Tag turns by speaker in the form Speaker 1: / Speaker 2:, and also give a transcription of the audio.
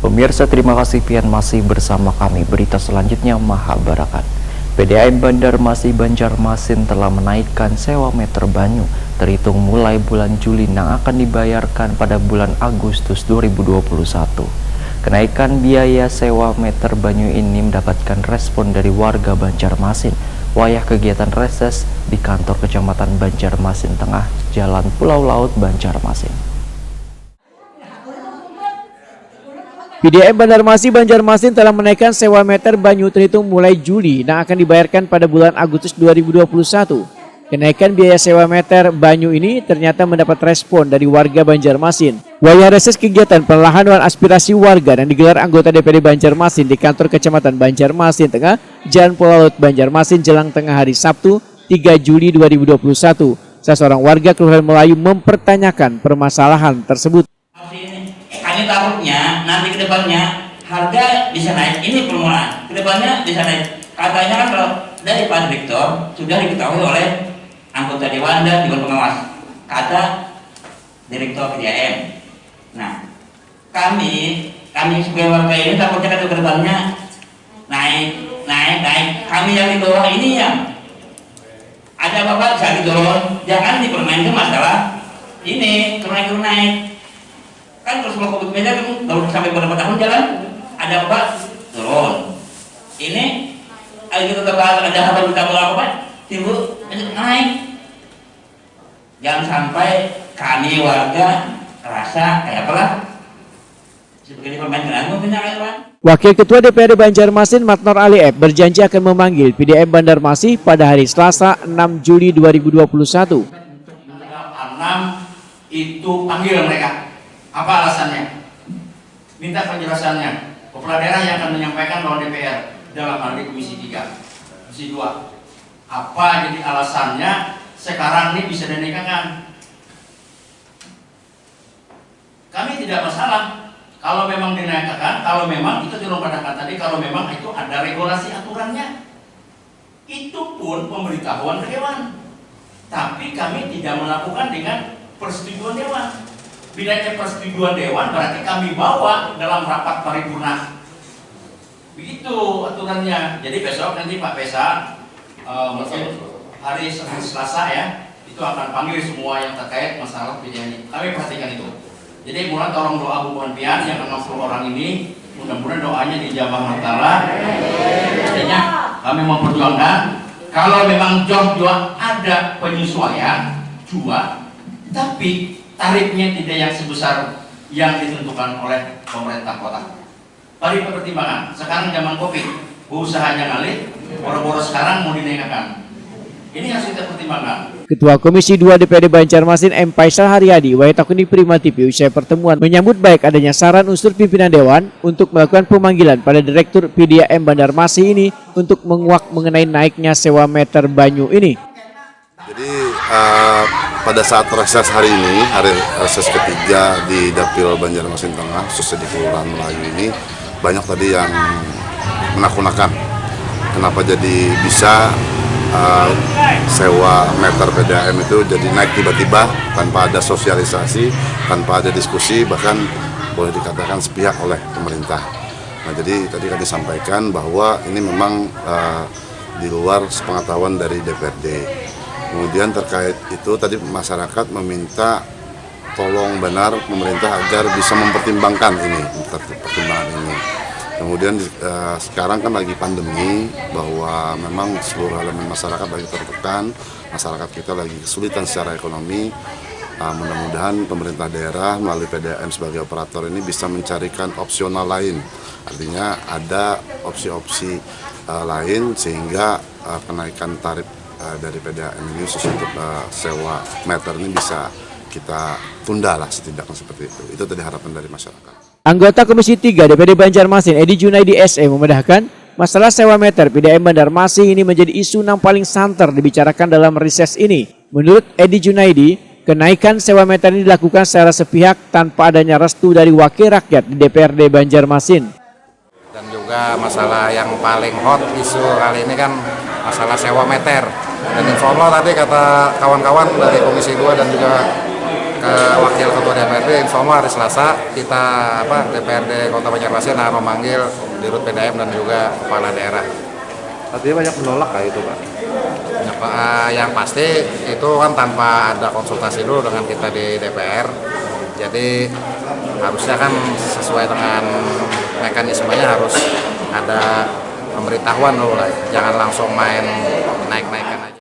Speaker 1: Pemirsa, terima kasih pian masih bersama kami. Berita selanjutnya Mahabarakat. PDAM Banjarmasin Banjarmasin telah menaikkan sewa meter banyu terhitung mulai bulan Juli yang akan dibayarkan pada bulan Agustus 2021. Kenaikan biaya sewa meter banyu ini mendapatkan respon dari warga Banjarmasin. Wayah kegiatan reses di kantor Kecamatan Banjarmasin Tengah, Jalan Pulau Laut Banjarmasin.
Speaker 2: PDAM Banjarmasin Banjarmasin telah menaikkan sewa meter banyu terhitung mulai Juli yang akan dibayarkan pada bulan Agustus 2021. Kenaikan biaya sewa meter banyu ini ternyata mendapat respon dari warga Banjarmasin. Wayah reses kegiatan perlahanan aspirasi warga yang digelar anggota DPD Banjarmasin di kantor Kecamatan Banjarmasin Tengah, Jalan Pulau Laut Banjarmasin jelang tengah hari Sabtu 3 Juli 2021. Seorang warga Kelurahan Melayu mempertanyakan permasalahan tersebut.
Speaker 3: Kami takutnya nanti ke depannya harga bisa naik, ini permulaan, ke depannya bisa naik. Katanya kan kalau dari Pak Direktur sudah diketahui oleh anggota Dewan dan Dewan Pengawas, kata Direktur PDAM. Nah, kami sebagai warga ini takutnya ke depannya naik. Kami yang di bawah ini yang ada apa-apa bisa diturun, jangan dipermainkan masalah ini turun naik. Kan terus kalau COVID meja kan baru sampai beberapa tahun jalan, ada apa turun. Ini kita tetap ada hal berita apa timbul naik. Jangan sampai kami warga rasa kayak apalah sebagai pemain lagu punya.
Speaker 2: Wakil Ketua DPRD Banjarmasin Matnor Ali F berjanji akan memanggil PDAM Banjarmasin pada hari Selasa 6 Juli 2021.
Speaker 4: 6 itu panggil mereka. Apa alasannya? Minta penjelasannya. Kepala daerah yang akan menyampaikan lawan DPR dalam hal ini Komisi 3, Komisi 2. Apa jadi alasannya sekarang ini bisa dinaikkan? Kami tidak masalah kalau memang dinaikkan, kalau memang itu turun pada tadi, kalau memang itu ada regulasi aturannya. Itu pun pemberitahuan ke Dewan. Tapi kami tidak melakukan dengan persetujuan Dewan. Bedanya persetujuan Dewan berarti kami bawa dalam rapat paripurna. Begitu aturannya. Jadi besok nanti Pak Pesa mungkin hari Selasa ya, itu akan panggil semua yang terkait masalah PDAM ini. Kami perhatikan itu. Jadi mulai tolong doa Bu Puan Pian yang 60 orang ini, mudah-mudahan doanya dijabah Allah Ta'ala. Artinya kami memperjuangkan kalau memang juga ada penyesuaian juga, tapi tarifnya tidak yang sebesar yang ditentukan oleh pemerintah kota. Mari pertimbangan. Sekarang zaman Covid, usahanya ngalih, boro-boro sekarang mau dinaikkan. Ini harus kita pertimbangkan.
Speaker 2: Ketua Komisi 2 DPRD Banjarmasin M. Faisal Haryadi Waitakuni Prima TV usai pertemuan menyambut baik adanya saran unsur pimpinan Dewan untuk melakukan pemanggilan pada Direktur PDAM Banjarmasin ini untuk menguak mengenai naiknya sewa meter banyu ini.
Speaker 5: Jadi pada saat reses hari ini, hari reses ketiga di Dapil Banjarmasin Tengah, khususnya di Kelurahan Melayu ini, banyak tadi yang menak-nakan kenapa jadi bisa sewa meter PDAM itu jadi naik tiba-tiba tanpa ada sosialisasi, tanpa ada diskusi, bahkan boleh dikatakan sepihak oleh pemerintah. Nah, jadi tadi kami sampaikan bahwa ini memang di luar sepengetahuan dari DPRD. Kemudian terkait itu tadi masyarakat meminta tolong benar pemerintah agar bisa mempertimbangkan pertimbangan ini. Kemudian sekarang kan lagi pandemi, bahwa memang seluruh elemen masyarakat lagi tertekan, masyarakat kita lagi kesulitan secara ekonomi. Mudah-mudahan pemerintah daerah melalui PDAM sebagai operator ini bisa mencarikan opsional lain. Artinya ada opsi-opsi lain sehingga kenaikan tarif dari PDAM ini khusus untuk sewa meter ini bisa kita tunda lah setidaknya seperti itu. Itu tadi harapan dari masyarakat.
Speaker 2: Anggota Komisi 3 DPD Banjarmasin Edi Junaidi SE memedahkan masalah sewa meter PDAM Banjarmasin ini menjadi isu yang paling santer dibicarakan dalam reses ini. Menurut Edi Junaidi, kenaikan sewa meter ini dilakukan secara sepihak tanpa adanya restu dari wakil rakyat di DPRD Banjarmasin.
Speaker 6: Dan juga masalah yang paling hot isu kali ini kan masalah sewa meter. Dan insya Allah tadi kata kawan-kawan dari Komisi 2 dan juga ke Wakil Ketua DPRD, insya Allah hari Selasa kita DPRD Kota Banjarmasin akan memanggil Dirut PDAM dan juga kepala daerah.
Speaker 7: Artinya banyak menolak kayak itu Pak?
Speaker 6: Yang pasti itu kan tanpa ada konsultasi dulu dengan kita di DPR. Jadi harusnya kan sesuai dengan mekanismenya harus ada pemberitahuan dulu lah. Jangan langsung main naik-naik.